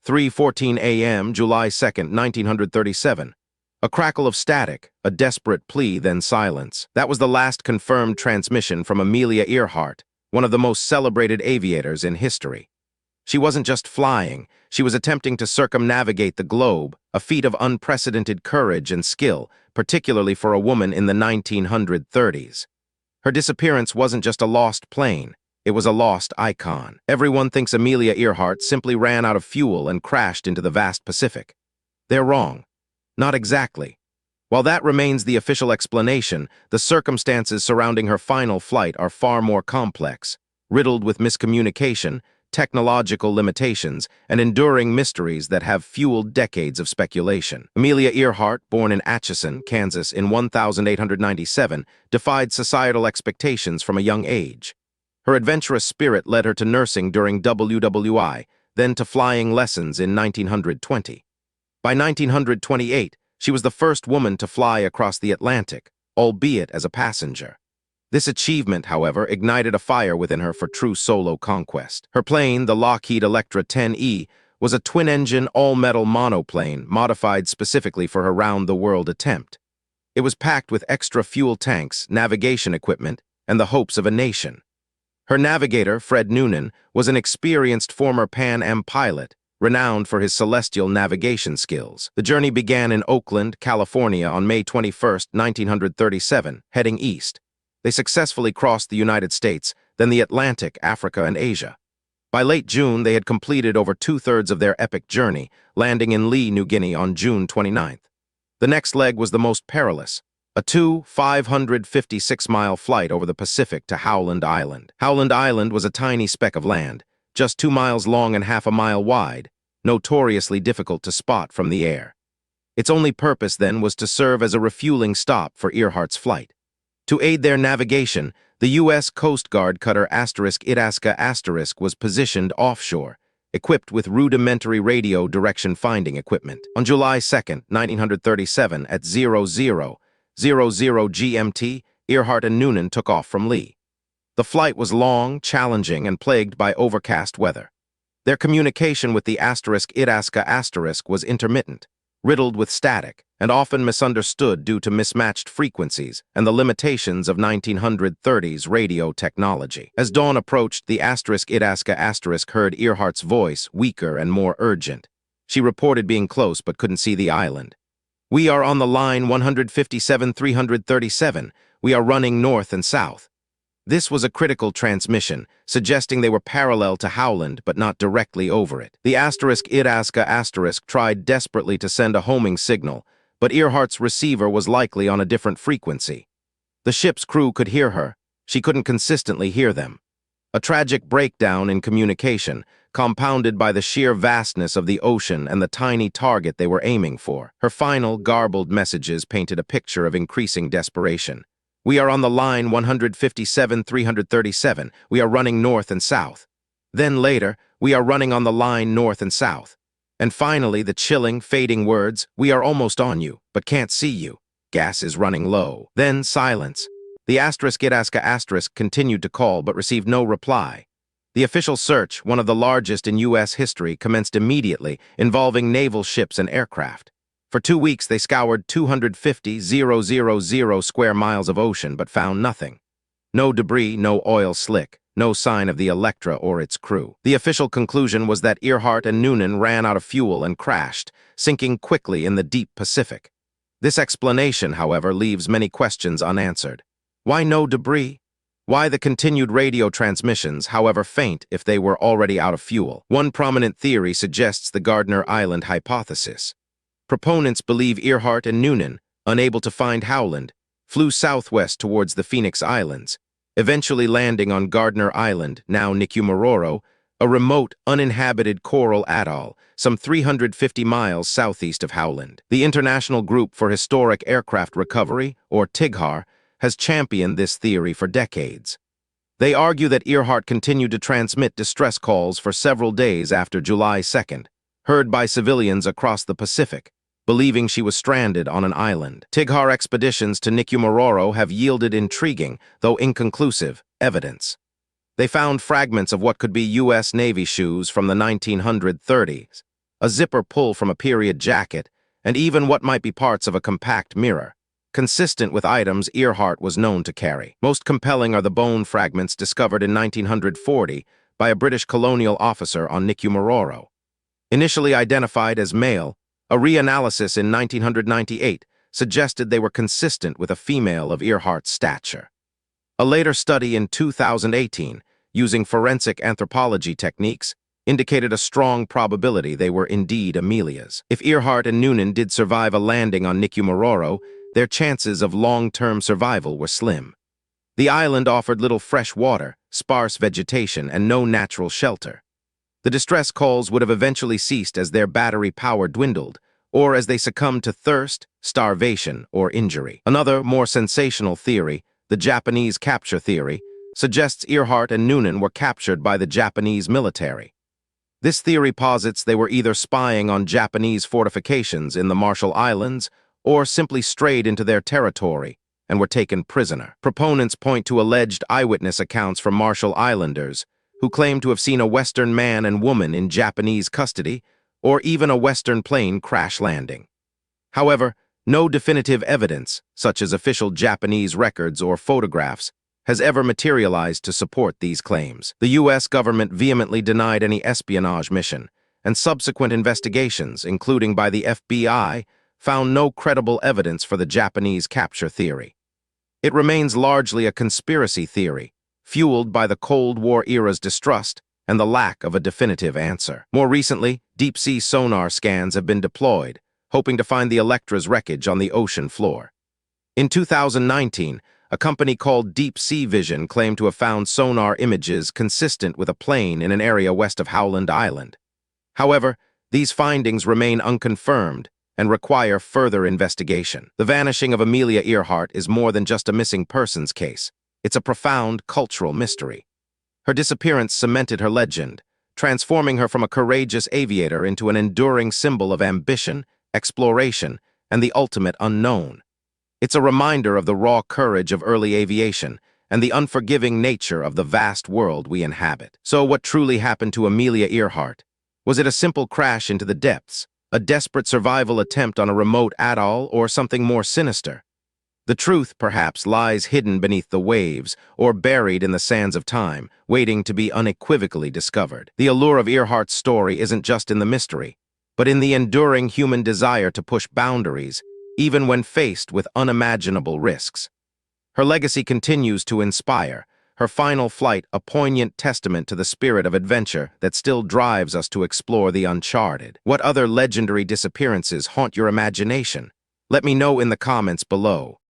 3:14 a.m., July 2nd, 1937. A crackle of static, a desperate plea, then silence. That was the last confirmed transmission from Amelia Earhart, one of the most celebrated aviators in history. She wasn't just flying, she was attempting to circumnavigate the globe, a feat of unprecedented courage and skill, particularly for a woman in the 1930s. Her disappearance wasn't just a lost plane, it was a lost icon. Everyone thinks Amelia Earhart simply ran out of fuel and crashed into the vast Pacific. They're wrong. Not exactly. While that remains the official explanation, the circumstances surrounding her final flight are far more complex, riddled with miscommunication, technological limitations, and enduring mysteries that have fueled decades of speculation. Amelia Earhart, born in Atchison, Kansas in 1897, defied societal expectations from a young age. Her adventurous spirit led her to nursing during WWI, then to flying lessons in 1920. By 1928, she was the first woman to fly across the Atlantic, albeit as a passenger. This achievement, however, ignited a fire within her for true solo conquest. Her plane, the Lockheed Electra 10E, was a twin-engine, all-metal monoplane modified specifically for her round-the-world attempt. It was packed with extra fuel tanks, navigation equipment, and the hopes of a nation. Her navigator, Fred Noonan, was an experienced former Pan Am pilot, renowned for his celestial navigation skills. The journey began in Oakland, California on May 21, 1937, heading east. They successfully crossed the United States, then the Atlantic, Africa, and Asia. By late June, they had completed over two-thirds of their epic journey, landing in Lee, New Guinea on June 29th. The next leg was the most perilous, a 556-mile flight over the Pacific to Howland Island. Howland Island was a tiny speck of land, just 2 miles long and half a mile wide, notoriously difficult to spot from the air. Its only purpose, then, was to serve as a refueling stop for Earhart's flight. To aid their navigation, the U.S. Coast Guard cutter *Itasca* was positioned offshore, equipped with rudimentary radio direction finding equipment. On July 2, 1937, at 00:00 GMT, Earhart and Noonan took off from Lee. The flight was long, challenging, and plagued by overcast weather. Their communication with the *Itasca* was intermittent, riddled with static, and often misunderstood due to mismatched frequencies and the limitations of 1930s radio technology. As dawn approached, the *Itasca* heard Earhart's voice, weaker and more urgent. She reported being close but couldn't see the island. "We are on the line 157-337. We are running north and south." This was a critical transmission, suggesting they were parallel to Howland but not directly over it. The *Itasca* tried desperately to send a homing signal, but Earhart's receiver was likely on a different frequency. The ship's crew could hear her. She couldn't consistently hear them. A tragic breakdown in communication, compounded by the sheer vastness of the ocean and the tiny target they were aiming for. Her final, garbled messages painted a picture of increasing desperation. "We are on the line 157-337. We are running north and south." Then later, "We are running on the line north and south." And finally, the chilling, fading words, "We are almost on you, but can't see you. Gas is running low." Then silence. The *Itasca* continued to call but received no reply. The official search, one of the largest in U.S. history, commenced immediately, involving naval ships and aircraft. For 2 weeks, they scoured 250,000 square miles of ocean but found nothing. No debris, no oil slick, no sign of the Electra or its crew. The official conclusion was that Earhart and Noonan ran out of fuel and crashed, sinking quickly in the deep Pacific. This explanation, however, leaves many questions unanswered. Why no debris? Why the continued radio transmissions, however faint, if they were already out of fuel? One prominent theory suggests the Gardner Island hypothesis. Proponents believe Earhart and Noonan, unable to find Howland, flew southwest towards the Phoenix Islands, eventually landing on Gardner Island, now Nicumaroro, a remote, uninhabited coral atoll, some 350 miles southeast of Howland. The International Group for Historic Aircraft Recovery, or TIGHAR, has championed this theory for decades. They argue that Earhart continued to transmit distress calls for several days after July 2nd, heard by civilians across the Pacific, believing she was stranded on an island. TIGHAR expeditions to Nicumaroro have yielded intriguing, though inconclusive, evidence. They found fragments of what could be U.S. Navy shoes from the 1930s, a zipper pull from a period jacket, and even what might be parts of a compact mirror, consistent with items Earhart was known to carry. Most compelling are the bone fragments discovered in 1940 by a British colonial officer on Nicumaroro. Initially identified as male, a reanalysis in 1998 suggested they were consistent with a female of Earhart's stature. A later study in 2018, using forensic anthropology techniques, indicated a strong probability they were indeed Amelia's. If Earhart and Noonan did survive a landing on Nicumaroro, their chances of long-term survival were slim. The island offered little fresh water, sparse vegetation, and no natural shelter. The distress calls would have eventually ceased as their battery power dwindled, or as they succumbed to thirst, starvation, or injury. Another, more sensational theory, the Japanese capture theory, suggests Earhart and Noonan were captured by the Japanese military. This theory posits they were either spying on Japanese fortifications in the Marshall Islands or simply strayed into their territory and were taken prisoner. Proponents point to alleged eyewitness accounts from Marshall Islanders who claim to have seen a Western man and woman in Japanese custody or even a Western plane crash landing. However, no definitive evidence, such as official Japanese records or photographs, has ever materialized to support these claims. The U.S. government vehemently denied any espionage mission, and subsequent investigations, including by the FBI, found no credible evidence for the Japanese capture theory. It remains largely a conspiracy theory, fueled by the Cold War era's distrust and the lack of a definitive answer. More recently, deep-sea sonar scans have been deployed, hoping to find the Electra's wreckage on the ocean floor. In 2019, a company called Deep Sea Vision claimed to have found sonar images consistent with a plane in an area west of Howland Island. However, these findings remain unconfirmed and require further investigation. The vanishing of Amelia Earhart is more than just a missing persons case. It's a profound cultural mystery. Her disappearance cemented her legend, transforming her from a courageous aviator into an enduring symbol of ambition, exploration, and the ultimate unknown. It's a reminder of the raw courage of early aviation and the unforgiving nature of the vast world we inhabit. So what truly happened to Amelia Earhart? Was it a simple crash into the depths, a desperate survival attempt on a remote atoll, or something more sinister? The truth, perhaps, lies hidden beneath the waves or buried in the sands of time, waiting to be unequivocally discovered. The allure of Earhart's story isn't just in the mystery, but in the enduring human desire to push boundaries, even when faced with unimaginable risks. Her legacy continues to inspire, her final flight a poignant testament to the spirit of adventure that still drives us to explore the uncharted. What other legendary disappearances haunt your imagination? Let me know in the comments below.